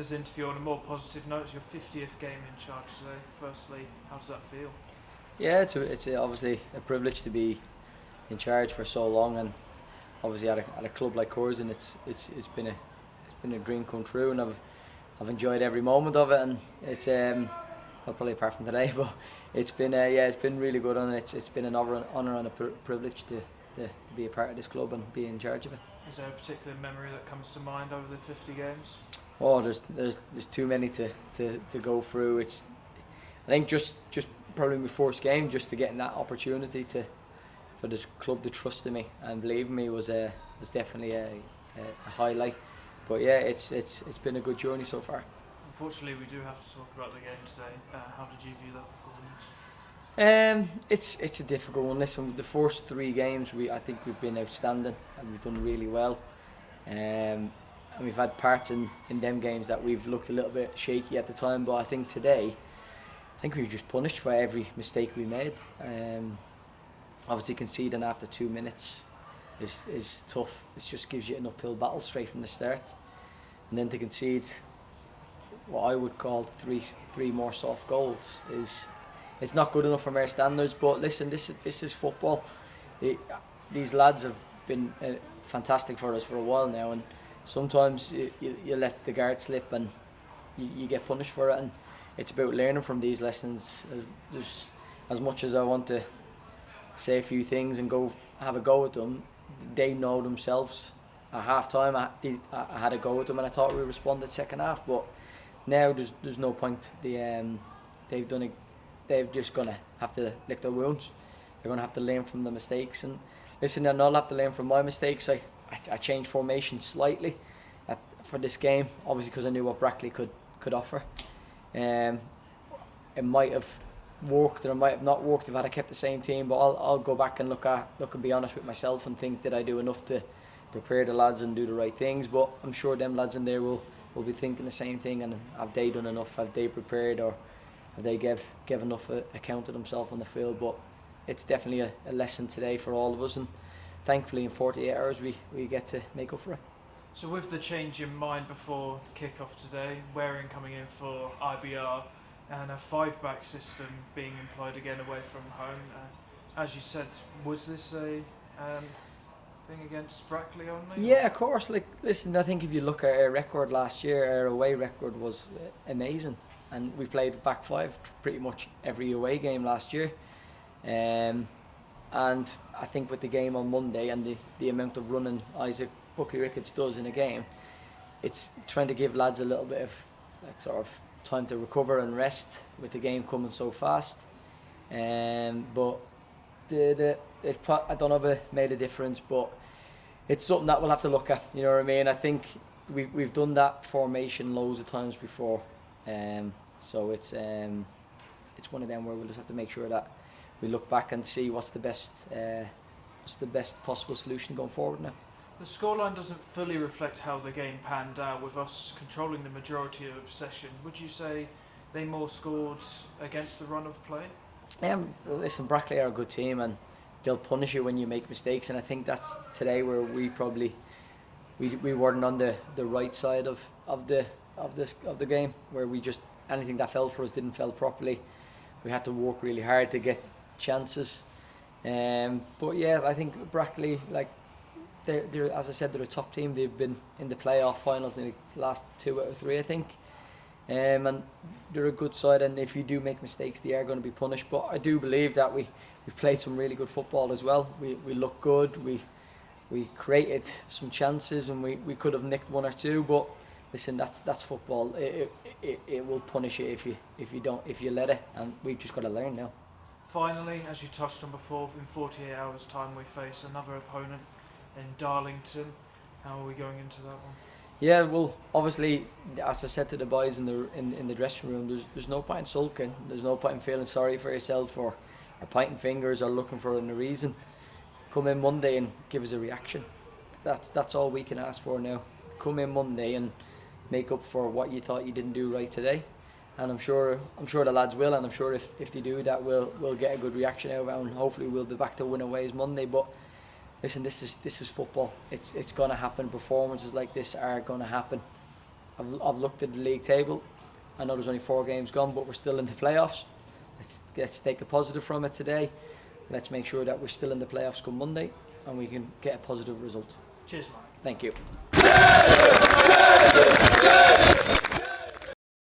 this interview on a more positive note. It's your 50th game in charge today. Firstly, how does that feel? Yeah, obviously a privilege to be in charge for so long, and obviously at a club like Curzon, it's been a dream come true, and I've enjoyed every moment of it, and it's well, probably apart from today, but it's been it's been really good, and it's been an honour and a privilege to be a part of this club and be in charge of it. Is there a particular memory that comes to mind over the 50 games? Oh, there's too many to go through. I think just probably my first game, just to get that opportunity for the club to trust in me and believe in me was definitely a highlight. But yeah, it's been a good journey so far. Unfortunately, we do have to talk about the game today. How did you view that performance? It's a difficult one. Listen, the first 3 games I think we've been outstanding and we've done really well. And we've had parts in them games that we've looked a little bit shaky at the time, but I think today, we were just punished for every mistake we made. Obviously conceding after 2 minutes is tough. It just gives you an uphill battle straight from the start. And then to concede what I would call three more soft goals it's not good enough from our standards. But listen, this is football. These lads have been fantastic for us for a while now, and sometimes you let the guard slip and you get punished for it, and it's about learning from these lessons. As much as I want to say a few things and go have a go at them, they know themselves. At half time I had a go with them and I thought we responded second half, but now there's no point. They've done it. They're just gonna have to lick their wounds. They're gonna have to learn from the mistakes, and listen, they'll not have to learn from my mistakes. I changed formation slightly for this game, obviously because I knew what Brackley could offer. It might have worked or it might have not worked if I'd have kept the same team, but I'll go back and look and be honest with myself and think, did I do enough to prepare the lads and do the right things? But I'm sure them lads in there will be thinking the same thing, and have they done enough? Have they prepared, or have they give enough account of themselves on the field? But it's definitely a lesson today for all of us, and thankfully in 48 hours we get to make up for it. So with the change in mind before kick-off today, Waring coming in for IBR and a 5-back system being employed again away from home, as you said, was this a thing against Brackley only? Yeah, of course. Listen, I think if you look at our record last year, our away record was amazing, and we played back 5 pretty much every away game last year. And I think with the game on Monday and the amount of running Isaac Buckley Ricketts does in a game, it's trying to give lads a little bit of sort of time to recover and rest with the game coming so fast. But I don't know if it made a difference, but it's something that we'll have to look at. You know what I mean? I think we've done that formation loads of times before, so it's one of them where we'll just have to make sure that we look back and see what's the best possible solution going forward now. The scoreline doesn't fully reflect how the game panned out, with us controlling the majority of possession. Would you say they more scored against the run of play? Listen, Brackley are a good team and they'll punish you when you make mistakes, and I think that's today where we probably we weren't on the right side of the game, where we just anything that fell for us didn't fall properly. We had to work really hard to get chances. But yeah, I think Brackley, they're as I said, they're a top team. They've been in the playoff finals in the last 2 out of 3, I think. And they're a good side, and if you do make mistakes, they are going to be punished. But I do believe that we've played some really good football as well. We look good. We created some chances, and we could have nicked 1 or 2. But listen, that's football. It will punish you if you let it, and we've just got to learn now. Finally, as you touched on before, in 48 hours' time we face another opponent in Darlington. How are we going into that one? Yeah, well, obviously, as I said to the boys in the dressing room, there's no point in sulking. There's no point in feeling sorry for yourself or pointing fingers or looking for a reason. Come in Monday and give us a reaction. That's all we can ask for now. Come in Monday and make up for what you thought you didn't do right today. And I'm sure the lads will, and I'm sure if they do that, we'll get a good reaction out of it, and hopefully we'll be back to win aways Monday. But listen, this is football. It's going to happen. Performances like this are going to happen. I've looked at the league table. I know there's only 4 games gone, but we're still in the playoffs. Let's take a positive from it today. Let's make sure that we're still in the playoffs come Monday and we can get a positive result. Cheers, Mike. Thank you.